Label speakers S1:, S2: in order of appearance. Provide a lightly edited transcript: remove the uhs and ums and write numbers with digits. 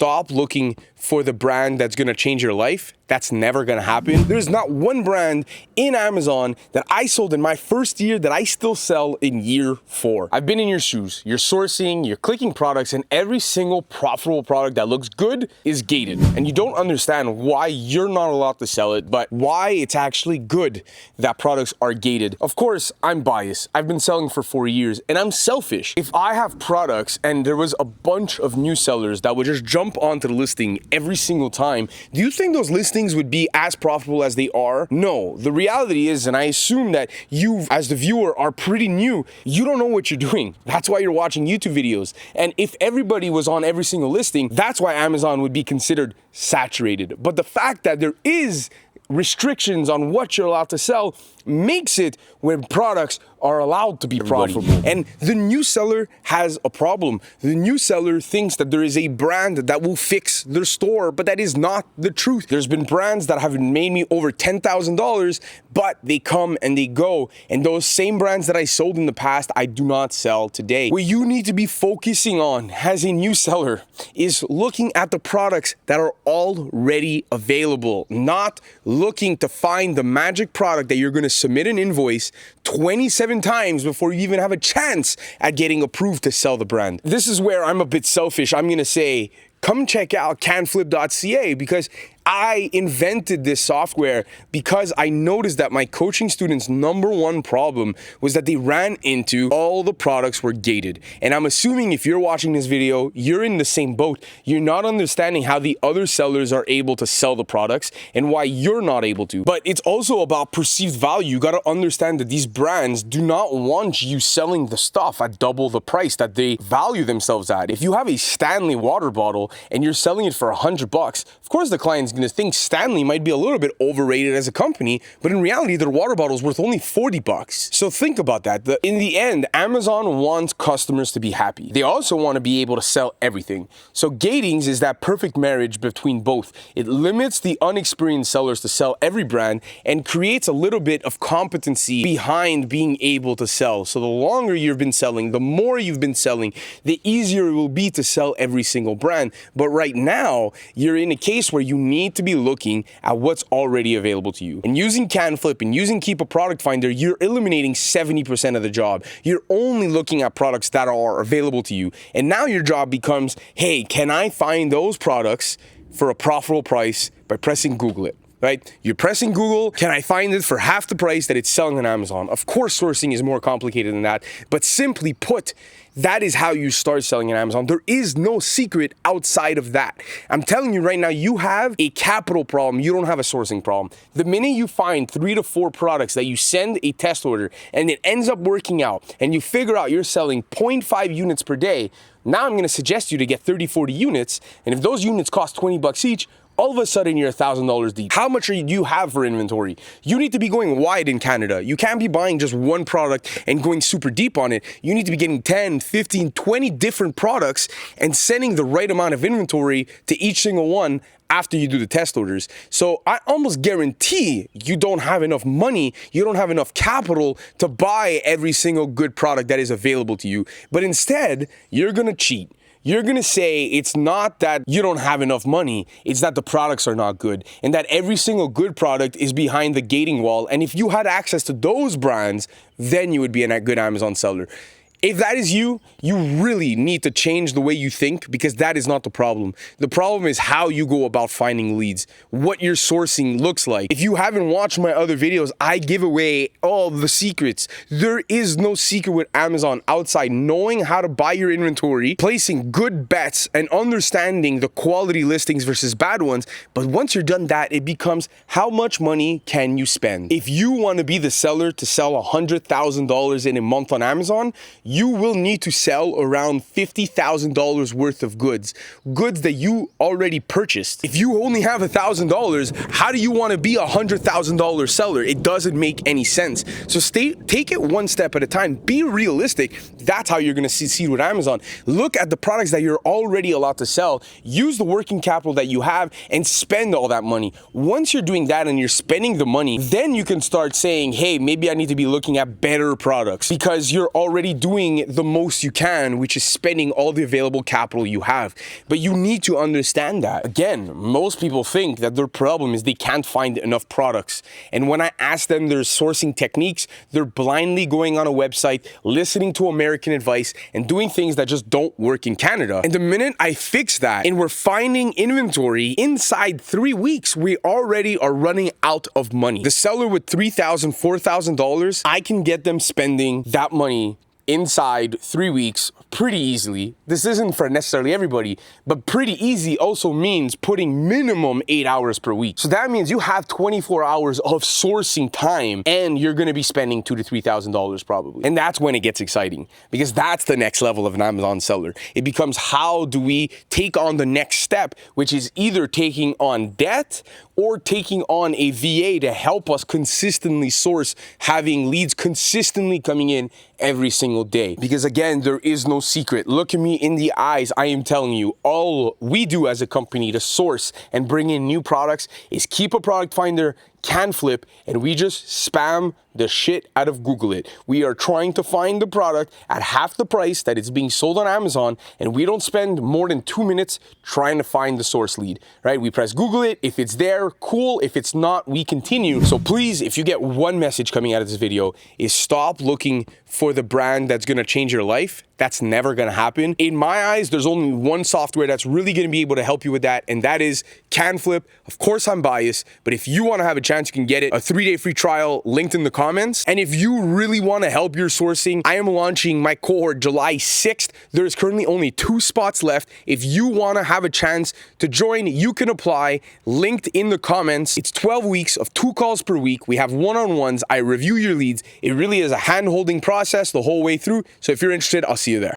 S1: stop looking for the brand that's gonna change your life, that's never gonna happen. There's not one brand in Amazon that I sold in my first year that I still sell in year 4. I've been in your shoes. You're sourcing, you're clicking products, and every single profitable product that looks good is gated. And you don't understand why you're not allowed to sell it, but why it's actually good that products are gated. Of course, I'm biased. I've been selling for 4 years, and I'm selfish. If I have products and there was a bunch of new sellers that would just jump onto the listing every single time, do you think those listings would be as profitable as they are? No. The reality is, and I assume that you as the viewer are pretty new, you don't know what you're doing. That's why you're watching YouTube videos. And if everybody was on every single listing, that's why Amazon would be considered saturated. But the fact that there is restrictions on what you're allowed to sell makes it where products are allowed to be profitable. And the new seller has a problem. The new seller thinks that there is a brand that will fix their store, but that is not the truth. There's been brands that have made me over $10,000, but they come and they go. And those same brands that I sold in the past, I do not sell today. What you need to be focusing on as a new seller is looking at the products that are already available, not looking to find the magic product that you're going to submit an invoice 27 times before you even have a chance at getting approved to sell the brand. This is where I'm a bit selfish. I'm going to say, come check out CanFlip.ca, because I invented this software because I noticed that my coaching students' #1 problem was that they ran into all the products were gated. And I'm assuming if you're watching this video, you're in the same boat. You're not understanding how the other sellers are able to sell the products and why you're not able to. But it's also about perceived value. You got to understand that these brands do not want you selling the stuff at double the price that they value themselves at. If you have a Stanley water bottle and you're selling it for $100, of course the client's going to think Stanley might be a little bit overrated as a company, but in reality, their water bottle is worth only $40. So think about that. In the end, Amazon wants customers to be happy. They also want to be able to sell everything. So gatings is that perfect marriage between both. It limits the unexperienced sellers to sell every brand and creates a little bit of competency behind being able to sell. So the longer you've been selling, the more you've been selling, the easier it will be to sell every single brand. But right now, you're in a case where you need to be looking at what's already available to you. And using CanFlip and using Keepa Product Finder, you're eliminating 70% of the job. You're only looking at products that are available to you. And now your job becomes, hey, can I find those products for a profitable price by pressing Google it? Right? You're pressing Google, can I find it for half the price that it's selling on Amazon? Of course, sourcing is more complicated than that, but simply put, that is how you start selling on Amazon. There is no secret outside of that. I'm telling you right now, you have a capital problem. You don't have a sourcing problem. The minute you find 3 to 4 products that you send a test order and it ends up working out and you figure out you're selling 0.5 units per day, now I'm going to suggest you to get 30, 40 units. And if those units cost $20 each, all of a sudden you're $1,000 deep. How much do you have for inventory? You need to be going wide in Canada. You can't be buying just one product and going super deep on it. You need to be getting 10, 15, 20 different products and sending the right amount of inventory to each single one after you do the test orders. So I almost guarantee you don't have enough money, you don't have enough capital to buy every single good product that is available to you. But instead, you're gonna cheat. You're gonna say it's not that you don't have enough money, it's that the products are not good, and that every single good product is behind the gating wall. And if you had access to those brands, then you would be a good Amazon seller. If that is you, you really need to change the way you think, because that is not the problem. The problem is how you go about finding leads, what your sourcing looks like. If you haven't watched my other videos, I give away all the secrets. There is no secret with Amazon outside knowing how to buy your inventory, placing good bets, and understanding the quality listings versus bad ones. But once you're done that, it becomes how much money can you spend? If you want to be the seller to sell $100,000 in a month on Amazon, you will need to sell around $50,000 worth of goods that you already purchased. If you only have $1,000, how do you want to be a $100,000 seller? It doesn't make any sense. So take it one step at a time. Be realistic. That's how you're going to succeed with Amazon. Look at the products that you're already allowed to sell. Use the working capital that you have and spend all that money. Once you're doing that and you're spending the money, then you can start saying, hey, maybe I need to be looking at better products, because you're already doing doing the most you can, which is spending all the available capital you have. But you need to understand that. Again, most people think that their problem is they can't find enough products. And when I ask them their sourcing techniques, they're blindly going on a website, listening to American advice, and doing things that just don't work in Canada. And the minute I fix that and we're finding inventory inside 3 weeks, we already are running out of money. The seller with $3,000, $4,000, I can get them spending that money inside 3 weeks pretty easily. This isn't for necessarily everybody, but pretty easy also means putting minimum 8 hours per week. So that means you have 24 hours of sourcing time and you're gonna be spending $2,000 to $3,000 probably. And that's when it gets exciting, because that's the next level of an Amazon seller. It becomes, how do we take on the next step, which is either taking on debt or taking on a VA to help us consistently source, having leads consistently coming in every single day. Because again, there is no secret. Look at me in the eyes. I am telling you, all we do as a company to source and bring in new products is Keepa Product Finder, CanFlip, and we just spam the shit out of Google it. We are trying to find the product at half the price that it's being sold on Amazon, and we don't spend more than 2 minutes trying to find the source lead, right? We press Google it. If it's there, cool. If it's not, we continue. So please, if you get one message coming out of this video, is stop looking for the brand that's gonna change your life. That's never gonna happen. In my eyes, there's only one software that's really gonna be able to help you with that, and that is CanFlip. Of course, I'm biased, but if you wanna have a chance, you can get it. A 3-day free trial linked in the comments. And if you really wanna help your sourcing, I am launching my cohort July 6th. There's currently only 2 spots left. If you wanna have a chance to join, you can apply, linked in the comments. It's 12 weeks of 2 calls per week. We have one-on-ones. I review your leads. It really is a hand-holding process the whole way through. So if you're interested, I'll see you there.